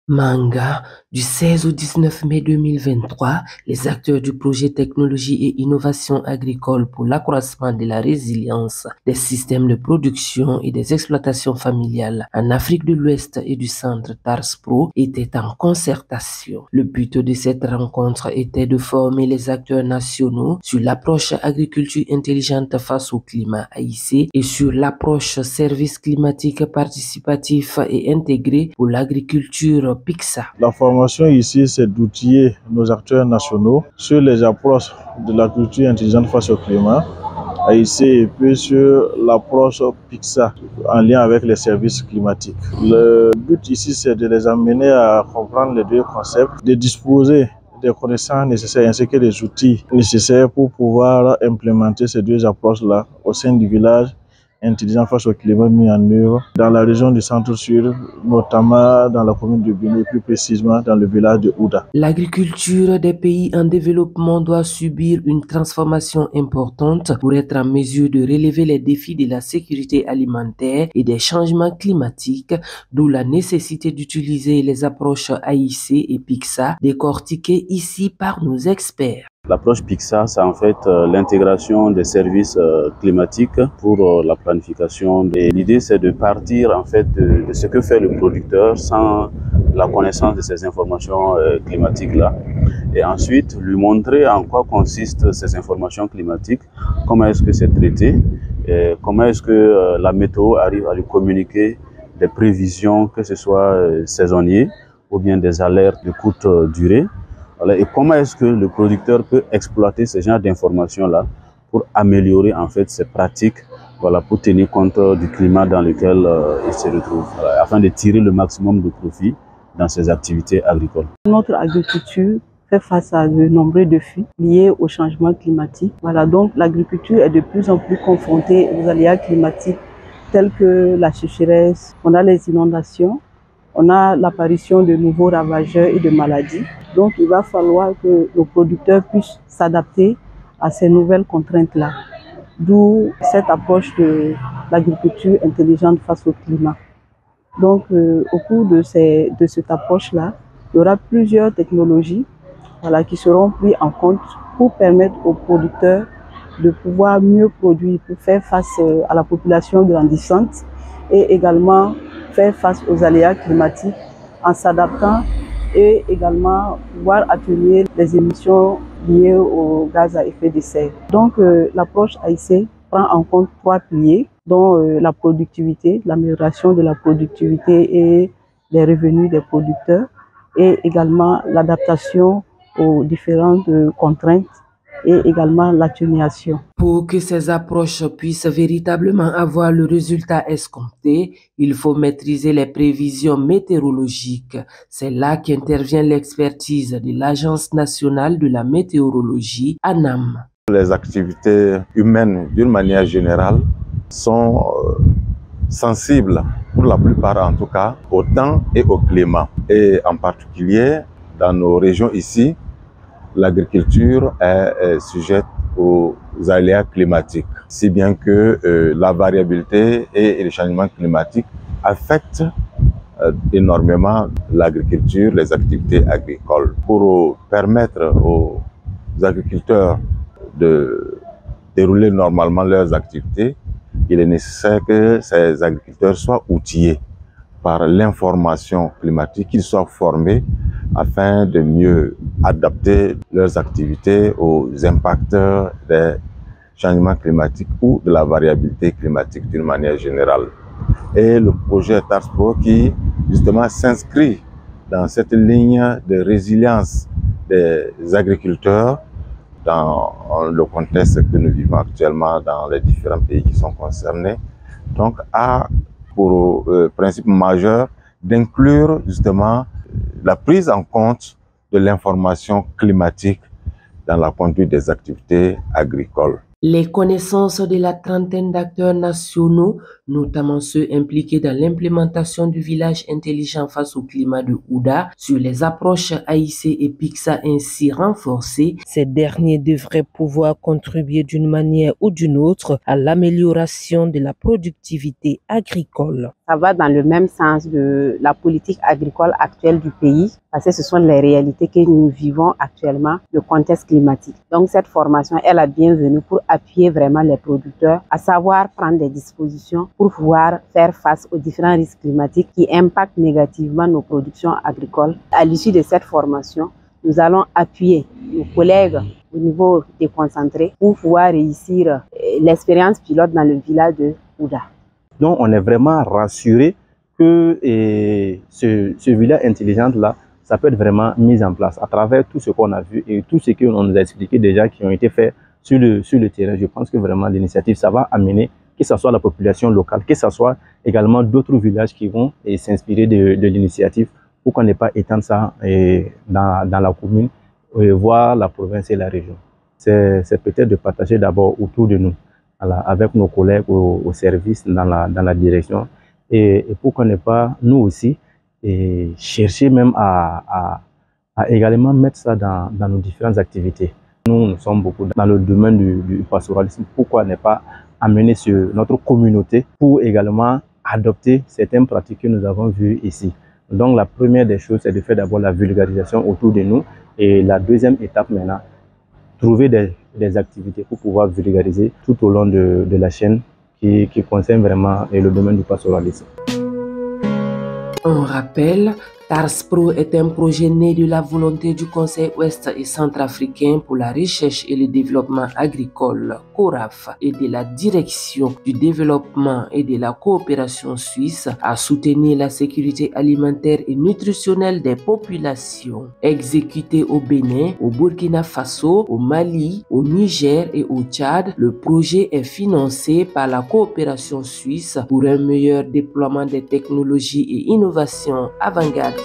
Manga, du 16 au 19 mai 2023, les acteurs du projet Technologie et Innovation agricole pour l'accroissement de la résilience des systèmes de production et des exploitations familiales en Afrique de l'Ouest et du centre TARSPRO étaient en concertation. Le but de cette rencontre était de former les acteurs nationaux sur l'approche agriculture intelligente face au climat AIC et sur l'approche service climatique participatif et intégré pour l'agriculture PICSA. La formation ici, c'est d'outiller nos acteurs nationaux sur les approches de l'agriculture intelligente face au climat, AIC, et puis sur l'approche PICSA en lien avec les services climatiques. Le but ici, c'est de les amener à comprendre les deux concepts, de disposer des connaissances nécessaires ainsi que des outils nécessaires pour pouvoir implémenter ces deux approches-là au sein du village intelligent face au climat mis en œuvre dans la région du Centre-Sud, notamment dans la commune de Bénin, plus précisément dans le village de Ouda. L'agriculture des pays en développement doit subir une transformation importante pour être en mesure de relever les défis de la sécurité alimentaire et des changements climatiques, d'où la nécessité d'utiliser les approches AIC et PICSA décortiquées ici par nos experts. L'approche PICSA, c'est en fait l'intégration des services climatiques pour la planification. Et l'idée, c'est de partir en fait de ce que fait le producteur sans la connaissance de ces informations climatiques-là. Et ensuite, lui montrer en quoi consistent ces informations climatiques, comment est-ce que c'est traité, et comment est-ce que la météo arrive à lui communiquer des prévisions, que ce soit saisonnier ou bien des alertes de courte durée. Voilà. Et comment est-ce que le producteur peut exploiter ce genre d'informations-là pour améliorer en fait ses pratiques, voilà, pour tenir compte du climat dans lequel il se retrouve, voilà, afin de tirer le maximum de profit dans ses activités agricoles. Notre agriculture fait face à de nombreux défis liés au changement climatique. Voilà, donc l'agriculture est de plus en plus confrontée aux aléas climatiques tels que la sécheresse, on a les inondations, on a l'apparition de nouveaux ravageurs et de maladies. Donc, il va falloir que nos producteurs puissent s'adapter à ces nouvelles contraintes-là. D'où cette approche de l'agriculture intelligente face au climat. Donc, au cours de cette approche-là, il y aura plusieurs technologies, voilà, qui seront prises en compte pour permettre aux producteurs de pouvoir mieux produire, pour faire face à la population grandissante et également faire face aux aléas climatiques en s'adaptant et également pouvoir atténuer les émissions liées aux gaz à effet de serre. Donc l'approche AIC prend en compte 3 piliers, dont la productivité, l'amélioration de la productivité et les revenus des producteurs, et également l'adaptation aux différentes contraintes et également l'atténuation. Pour que ces approches puissent véritablement avoir le résultat escompté, il faut maîtriser les prévisions météorologiques. C'est là qu'intervient l'expertise de l'Agence nationale de la météorologie, ANAM. Les activités humaines, d'une manière générale, sont sensibles, pour la plupart en tout cas, au temps et au climat. Et en particulier, dans nos régions ici, l'agriculture est sujette aux aléas climatiques, si bien que la variabilité et le changement climatique affectent énormément l'agriculture, les activités agricoles. Pour permettre aux agriculteurs de dérouler normalement leurs activités, il est nécessaire que ces agriculteurs soient outillés par l'information climatique, qu'ils soient formés afin de mieux adapter leurs activités aux impacts des changements climatiques ou de la variabilité climatique d'une manière générale. Et le projet TARSPRO qui justement s'inscrit dans cette ligne de résilience des agriculteurs dans le contexte que nous vivons actuellement dans les différents pays qui sont concernés, donc a pour principe majeur d'inclure justement la prise en compte de l'information climatique dans la conduite des activités agricoles. Les connaissances de la trentaine d'acteurs nationaux, notamment ceux impliqués dans l'implémentation du village intelligent face au climat de Ouda, sur les approches AIC et PICSA ainsi renforcées, ces derniers devraient pouvoir contribuer d'une manière ou d'une autre à l'amélioration de la productivité agricole. ça va dans le même sens de la politique agricole actuelle du pays, parce que ce sont les réalités que nous vivons actuellement, le contexte climatique. Donc cette formation est la bienvenue pour appuyer vraiment les producteurs à savoir prendre des dispositions pour pouvoir faire face aux différents risques climatiques qui impactent négativement nos productions agricoles. À l'issue de cette formation, nous allons appuyer nos collègues au niveau déconcentré pour pouvoir réussir l'expérience pilote dans le village de Ouda. Donc on est vraiment rassuré que ce village intelligent-là, ça peut être vraiment mis en place à travers tout ce qu'on a vu et tout ce qu'on nous a expliqué déjà qui ont été faits sur le terrain. Je pense que vraiment l'initiative, ça va amener, que ce soit la population locale, que ce soit également d'autres villages qui vont s'inspirer de l'initiative pour qu'on n'ait pas étendre ça dans la commune, voire la province et la région. C'est peut-être de partager d'abord autour de nous, avec nos collègues au service, dans la direction, et pour qu'on n'ait pas, nous aussi, chercher même à également mettre ça dans nos différentes activités. Nous sommes beaucoup dans le domaine du pastoralisme. Pourquoi ne pas amener notre communauté pour également adopter certaines pratiques que nous avons vues ici. Donc la première des choses, c'est de faire d'abord la vulgarisation autour de nous. Et la deuxième étape maintenant, trouver des activités pour pouvoir vulgariser tout au long de la chaîne qui concerne vraiment le domaine du pastoralisme. On rappelle, TARSPRO est un projet né de la volonté du Conseil ouest et centrafricain pour la recherche et le développement agricole, CORAF, et de la Direction du développement et de la coopération suisse à soutenir la sécurité alimentaire et nutritionnelle des populations. Exécuté au Bénin, au Burkina Faso, au Mali, au Niger et au Tchad, le projet est financé par la coopération suisse pour un meilleur déploiement des technologies et innovations avant-gardistes.